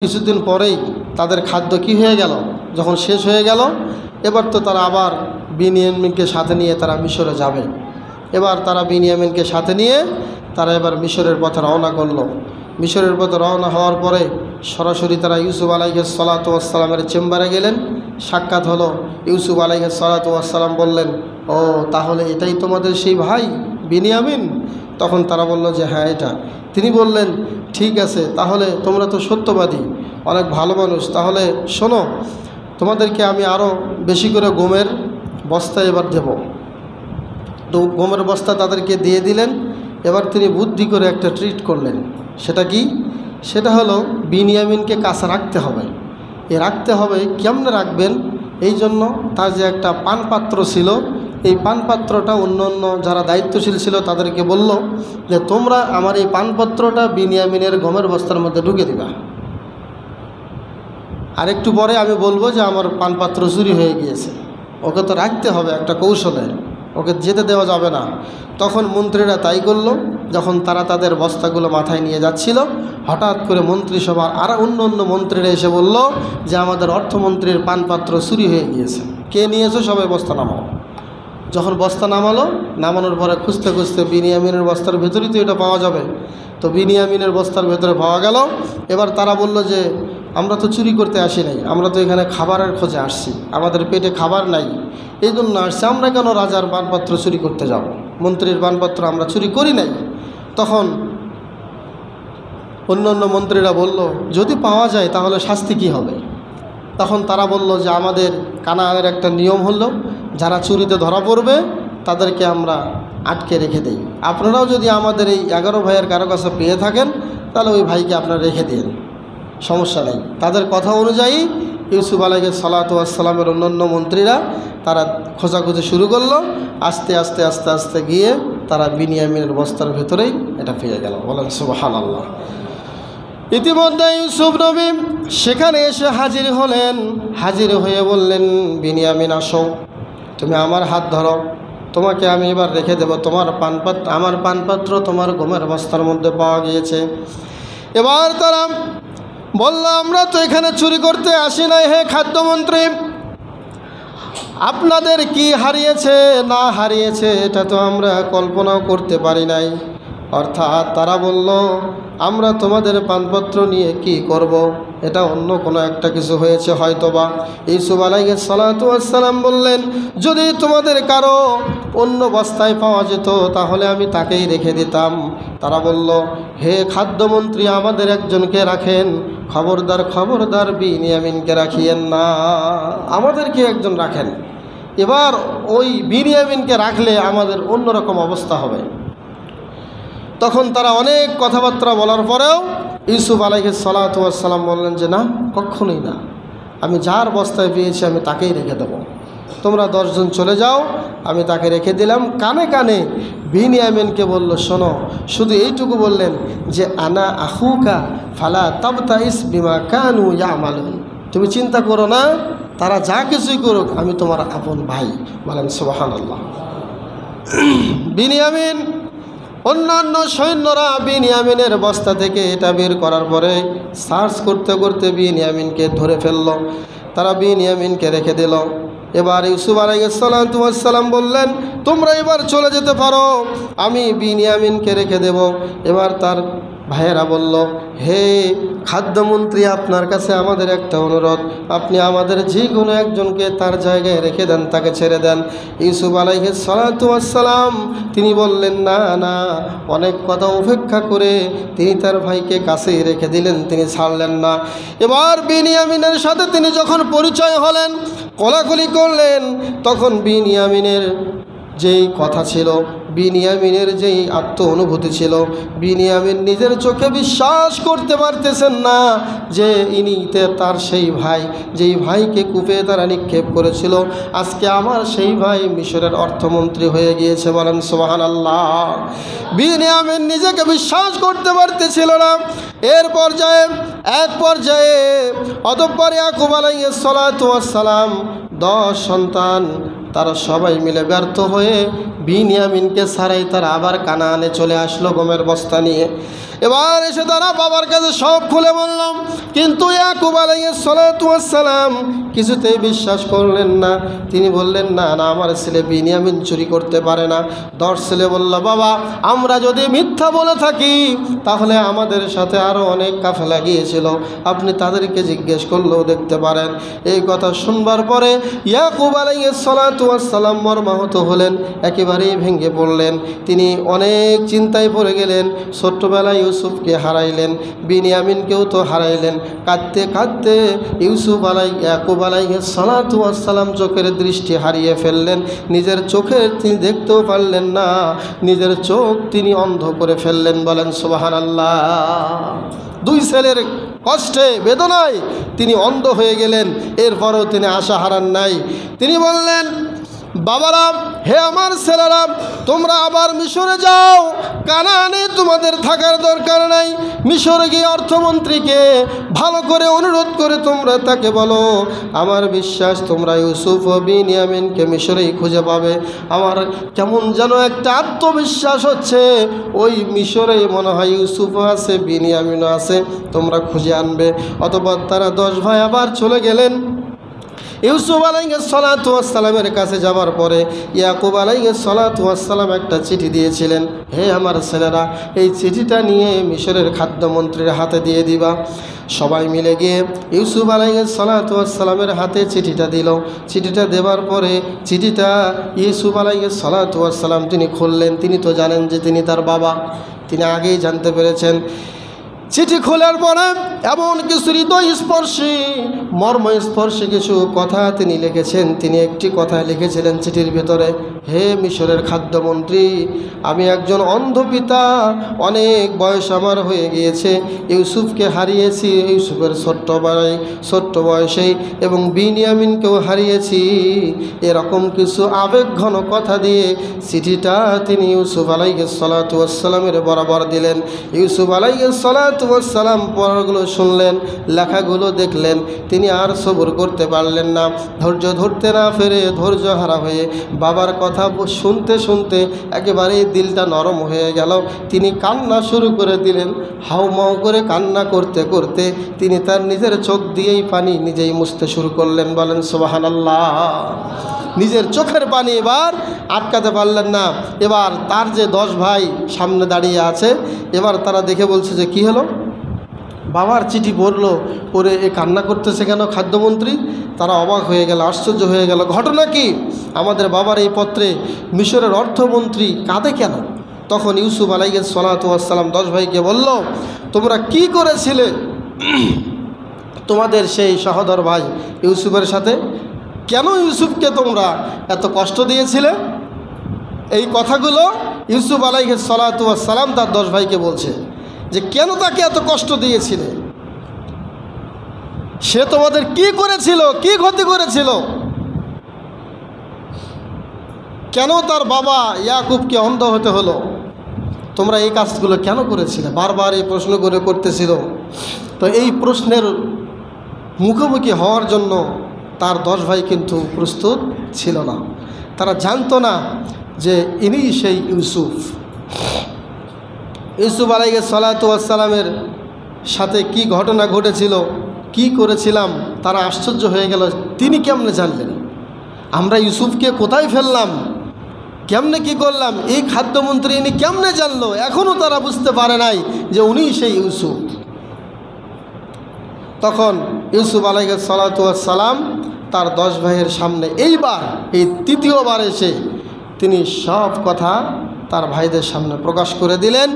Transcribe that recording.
কিছুদিন পরেই তাদের খাদ্য কি হয়ে গেল, যখন শেষ হয়ে গেল, এবার তো তারা আবার বিনিয়ামিনকে সাথে নিয়ে তারা মিশরে যাবে। এবার তারা বিনিয়ামিনকে সাথে নিয়ে তারা এবার মিশরের পথে রওনা করলো। মিশরের পথে রওনা হওয়ার পরে সরাসরি তারা ইউসুফ আলাইহিস সালাতু ওয়াস সালামের চেম্বারে গেলেন। সাক্ষাৎ হলো। ইউসুফ আলাইহিস সালাতু ওয়াস সালাম বললেন, ও তাহলে এটাই তোমাদের সেই ভাই বিনিয়ামিন? তখন তারা বলল যে হ্যাঁ এটা। তিনি বললেন, ঠিক আছে, তাহলে তোমরা তো সত্যবাদী, অনেক ভালো মানুষ, তাহলে শোনো, তোমাদেরকে আমি আরও বেশি করে গমের বস্তা এবার দেব। তো গমের বস্তা তাদেরকে দিয়ে দিলেন। এবার তিনি বুদ্ধি করে একটা ট্রিট করলেন। সেটা কি? সেটা হলো বিনিয়ামিনকে কাছে রাখতে হবে। রাখতে হবে কেমনে রাখবেন? এই জন্য তার যে একটা পানপাত্র ছিল, এই পানপাত্রটা অন্য যারা দায়িত্বশীল ছিল তাদেরকে বলল যে তোমরা আমার এই পানপাত্রটা বিনিয়ামিনের গমের বস্তার মধ্যে ঢুকে দিবা। আর একটু পরে আমি বলবো যে আমার পানপাত্র চুরি হয়ে গিয়েছে। ওকে তো রাখতে হবে একটা কৌশলে, ওকে যেতে দেওয়া যাবে না। তখন মন্ত্রীরা তাই করলো। যখন তারা তাদের বস্তাগুলো মাথায় নিয়ে যাচ্ছিল, হঠাৎ করে মন্ত্রিসভার আর অন্য মন্ত্রীরা এসে বলল যে আমাদের অর্থমন্ত্রীর পানপাত্র চুরি হয়ে গিয়েছে। কে নিয়েছে? সবাই বস্তা নামাও। যখন বস্তা নামানোর পরে খুঁজতে খুঁজতে বিনিয়ামিনের বস্তার ভেতরেই তো এটা পাওয়া যাবে। তো বিনিয়ামিনের বস্তার ভেতরে পাওয়া গেল। এবার তারা বলল যে আমরা তো চুরি করতে আসি নাই, আমরা তো এখানে খাবারের খোঁজে আসছি, আমাদের পেটে খাবার নাই, এই জন্য আসছি। আমরা কেন রাজার পানপাত্র চুরি করতে যাব? মন্ত্রীর পানপাত্র আমরা চুরি করি নাই। তখন অন্য মন্ত্রীরা বলল, যদি পাওয়া যায় তাহলে শাস্তি কি হবে? তখন তারা বলল যে আমাদের কানানের একটা নিয়ম হলো, যারা চুরিতে ধরা পড়বে তাদেরকে আমরা আটকে রেখে দেই। আপনারাও যদি আমাদের এই 11 ভাইয়ের কারো কাছে পেয়ে থাকেন তাহলে ওই ভাইকে আপনারা রেখে দিন, সমস্যা নেই। তাদের কথা অনুযায়ী ইউসুফ আলাইহিস সালাতু ওয়াস সালামের অন্যান্য মন্ত্রীরা তারা খোঁজাখুঁজি শুরু করলো। আস্তে আস্তে আস্তে আস্তে গিয়ে তারা বিনিয়ামিনের বস্তার ভেতরেই এটা পেয়ে গেল। বলেন সুবহানাল্লাহ। ইতিমধ্যে ইউসুফ নবী সেখানে এসে হাজির হলেন। হাজির হয়ে বললেন, বিনিয়ামিন আসো, তুমি আমার হাত ধরো, তোমাকে আমি এবার রেখে দেব। আমার পানপাত্র তোমার গমের বস্তার মধ্যে পাওয়া গিয়েছে। এবার তারা বলল, আমরা তো এখানে চুরি করতে আসি নাই হে খাদ্যমন্ত্রী, আপনাদের কি হারিয়েছে না হারিয়েছে এটা তো আমরা কল্পনাও করতে পারি নাই। অর্থাৎ তারা বলল, আমরা তোমাদের পানপত্র নিয়ে কি করব? এটা অন্য কোনো একটা কিছু হয়েছে হয়তোবা। ইউসুফ আলাইহিস সালাতু ওয়াস সালাম বললেন, যদি তোমাদের কারো অন্য বস্তায় পাওয়া যেত তাহলে আমি তাকেই রেখে দিতাম। তারা বলল, হে খাদ্যমন্ত্রী, আমাদের একজনকে রাখেন, খবরদার বিনিয়ামিনকে রাখিয়েন না, আমাদেরকে একজন রাখেন। এবার ওই বিনিয়ামিনকে রাখলে আমাদের অন্যরকম অবস্থা হবে। তখন তারা অনেক কথাবার্তা বলার পরেও ইউসুফ আলাইহিস সালাতু ওয়াস সালাম বললেন যে না, কখনোই না, আমি যার বস্তায় পেয়েছি আমি তাকেই রেখে দেব। তোমরা 10 জন চলে যাও, আমি তাকে রেখে দিলাম। কানে কানে বিনিয়ামিনকে বলল, শোনো, শুধু এইটুকু বললেন যে আনা আখুকা ফালা তাবতাইস বিমা কানু ইয়ামালুন, তুমি চিন্তা করো না, তারা যা কিছুই করুক, আমি তোমার আপন ভাই। বলেন সুবহানাল্লাহ। বিনিয়ামিন, অন্যান্য সৈন্যরা বিনিয়ামিনের বস্তা থেকে এটা বের করার পরে সার্চ করতে করতে বিনিয়ামিনকে ধরে ফেলল। তারা বিনিয়ামিনকে রেখে দিল। এবার ইউসুফ আলাইহিস সালাতু ওয়াস সালাম বললেন, তোমরা এবার চলে যেতে পারো, আমি বিনিয়ামিনকে রেখে দেব। এবার তার ভাইয়েরা বলল, হে খাদ্যমন্ত্রী, আপনার কাছে আমাদের একটা অনুরোধ, আপনি আমাদের যে কোনো একজনকে তার জায়গায় রেখে দেন, তাকে ছেড়ে দেন। ইউসুফ আলাইহিস সালাতু ওয়াস সালাম তিনি বললেন, না না, অনেক কথা উপেক্ষা করে তিনি তার ভাইকে কাছেই রেখে দিলেন, তিনি ছাড়লেন না। এবার বিনিয়ামিনের সাথে তিনি যখন পরিচয় হলেন, কোলাকুলি করলেন, তখন বিনিয়ামিনের যেই কথা ছিল, বিনিয়ামিনের যেই আত্ম অনুভূতি ছিল, বিনিয়ামিন নিজের চোখে বিশ্বাস করতে পারতেছেন না যে ইনি তার সেই ভাই, যেই ভাইকে কূপে তারা নিক্ষেপ করেছিল। আজকে আমার সেই ভাই মিশরের অর্থমন্ত্রী হয়ে গিয়েছে। বলেন সুবহানাল্লাহ। বিনিয়ামিন নিজেকে বিশ্বাস করতে পারতেছিল না। এক পর্যায়ে অতঃপর ইয়াকুব আলাইহিস সালাতু ওয়াস সালাম 10 সন্তান তারা সবাই মিলে ব্যর্থ হয়ে বিনিয়ামিনকে ছাড়াই তারা আবার কানানে চলে আসলো গমের বস্তা নিয়ে। এবার এসে তারা বাবার কাছে সব খুলে বললাম, কিন্তু ইয়াকুব আলাইহিস সালাতু ওয়াস সালাম কিছুতেই বিশ্বাস করলেন না। তিনি বললেন, না না, আমার ছেলে বিনিয়ামিন চুরি করতে পারে না। 10 ছেলে বলল, বাবা আমরা যদি মিথ্যা বলে থাকি তাহলে আমাদের সাথে আরও অনেক কাফেলা গিয়েছিল, আপনি তাদেরকে জিজ্ঞেস করলেও দেখতে পারেন। এই কথা শুনবার পরে ইয়াকুব আলাইহিস সালাতু ওয়াস সালাম মর্মাহত হলেন, একেবারেই ভেঙে পড়লেন। তিনি অনেক চিন্তায় পড়ে গেলেন। ছোট্টবেলায় ইউসুফকে হারাইলেন, বিনিয়ামিনকেও তো হারাইলেন। কাঁদতে কাঁদতে ইয়াকুব আলাইহিস সালাতু ওয়াস সালাম চোখের দৃষ্টি হারিয়ে ফেললেন। নিজের চোখে তিনি দেখতেও পারলেন না, নিজের চোখ তিনি অন্ধ করে ফেললেন। বলেন সুবহানাল্লাহ। 2 ছেলের কষ্টে বেদনায় তিনি অন্ধ হয়ে গেলেন। এরপরও তিনি আশা হারান নাই। তিনি বললেন, বাবারা, হে আমার ছেলেরা, তোমরা আবার মিশরে যাও, কানানে তোমাদের থাকার দরকার নাই। মিশরে গিয়ে অর্থমন্ত্রীকে ভালো করে অনুরোধ করে তোমরা তাকে বলো, আমার বিশ্বাস তোমরা ইউসুফ ও বিনিয়ামিনকে মিশরেই খুঁজে পাবে। আমার কেমন যেন একটা আত্মবিশ্বাস হচ্ছে, ওই মিশরেই মনে হয় ইউসুফও আছে, বিনিয়ামিনও আছে, তোমরা খুঁজে আনবে। অতঃপর তারা 10 ভাই আবার চলে গেলেন। ইউসুফ আলাইহিস সালাতু ওয়াস সালামের কাছে যাবার পরে ইয়াকুব আলাইহিস সালাতু ওয়াস সালাম একটা চিঠি দিয়েছিলেন, হে আমার ছেলেরা, এই চিঠিটা নিয়ে মিশরের খাদ্যমন্ত্রীর হাতে দিয়ে দিবা। সবাই মিলে গিয়ে ইউসুফ আলাইহিস সালাতু ওয়াস সালামের হাতে চিঠিটা দিল। চিঠিটা দেওয়ার পরে চিঠিটা ইউসুফ আলাইহিস সালাতু ওয়াস সালাম তিনি খুললেন। তিনি তো জানেন যে তিনি তার বাবা, তিনি আগেই জানতে পেরেছেন। চিঠি খোলার পরে এমন কিছু হৃদয়স্পর্শী মর্মস্পর্শী কিছু কথা তিনি লিখেছেন। তিনি একটি কথা লিখেছিলেন চিঠির ভিতরে, হে মিশরের খাদ্যমন্ত্রী, আমি একজন অন্ধ পিতা, অনেক বয়স আমার হয়ে গিয়েছে, ইউসুফকে হারিয়েছি ইউসুফের ছোট্ট বয়সেই, এবং বিনিয়ামিনকেও হারিয়েছি। এরকম কিছু আবেগঘন কথা দিয়ে চিঠিটা তিনি ইউসুফ আলাইহিস সালাতু ওয়াস সালামের বরাবর দিলেন। ইউসুফ আলাইহিস সালাতু ওয়াস সালাম পড়াগুলো শুনলেন, লেখাগুলো দেখলেন। তিনি আর সবর করতে পারলেন না। ধৈর্য ধরতে না পেরে ধৈর্য হারা হয়ে বাবার কথা শুনতে শুনতে একেবারেই দিলটা নরম হয়ে গেল। তিনি কান্না শুরু করে দিলেন। হাউমাউ করে কান্না করতে করতে তিনি তার নিজের চোখ দিয়েই পানি নিজেই মুছতে শুরু করলেন। বলেন সুবহানাল্লাহ। নিজের চোখের পানি এবার আটকাতে পারলেন না। এবার তার যে 10 ভাই সামনে দাঁড়িয়ে আছে, এবার তারা দেখে বলছে যে কি হলো, বাবার চিঠি পড়লো, পড়ে এ কান্না করতেছে কেন খাদ্যমন্ত্রী? তারা অবাক হয়ে গেল, আশ্চর্য হয়ে গেল। ঘটনা কি? আমাদের বাবার এই পত্রে মিশরের অর্থমন্ত্রী কাঁদে কেন? তখন ইউসুফ আলাইহিস সালাতু ওয়াস সালাম 10 ভাইকে বলল, তোমরা কি করেছিলে তোমাদের সেই সহোদর ভাই ইউসুফের সাথে? কেন ইউসুফকে তোমরা এত কষ্ট দিয়েছিলে? এই কথাগুলো ইউসুফ আলাইহিস সালাতু ওয়াস সালাম তার 10 ভাইকে বলছে যে কেন তাকে এত কষ্ট দিয়েছিলে, সে তোমাদের কি করেছিল, কি ক্ষতি করেছিল, কেন তার বাবা ইয়াকুবকে অন্ধ হতে হলো, তোমরা এই কাজগুলো কেন করেছিলে? বারবার এই প্রশ্ন করতেছিল। তো এই প্রশ্নের মুখোমুখি হওয়ার জন্য তার 10 ভাই কিন্তু প্রস্তুত ছিল না। তারা জানতো না যে ইনি সেই ইউসুফ। ইউসুফ আলাইহিস সালাতু ওয়াস সালামের সাথে কি ঘটনা ঘটেছিল, কি করেছিলাম, তারা আশ্চর্য হয়ে গেল। তিনি কেমনে জানলেন? আমরা ইউসুফকে কোথায় ফেললাম, কেমনে কি করলাম, এই খাদ্যমন্ত্রী ইনি কেমনে জানলো? এখনও তারা বুঝতে পারে নাই যে উনি সেই ইউসুফ। তখন ইউসুফ আলাইহিস সালাতু ওয়াস সালাম তার 10 ভাইয়ের সামনে এইবার এই তৃতীয়বার এসে তিনি সব কথা তার ভাইদের সামনে প্রকাশ করে দিলেন।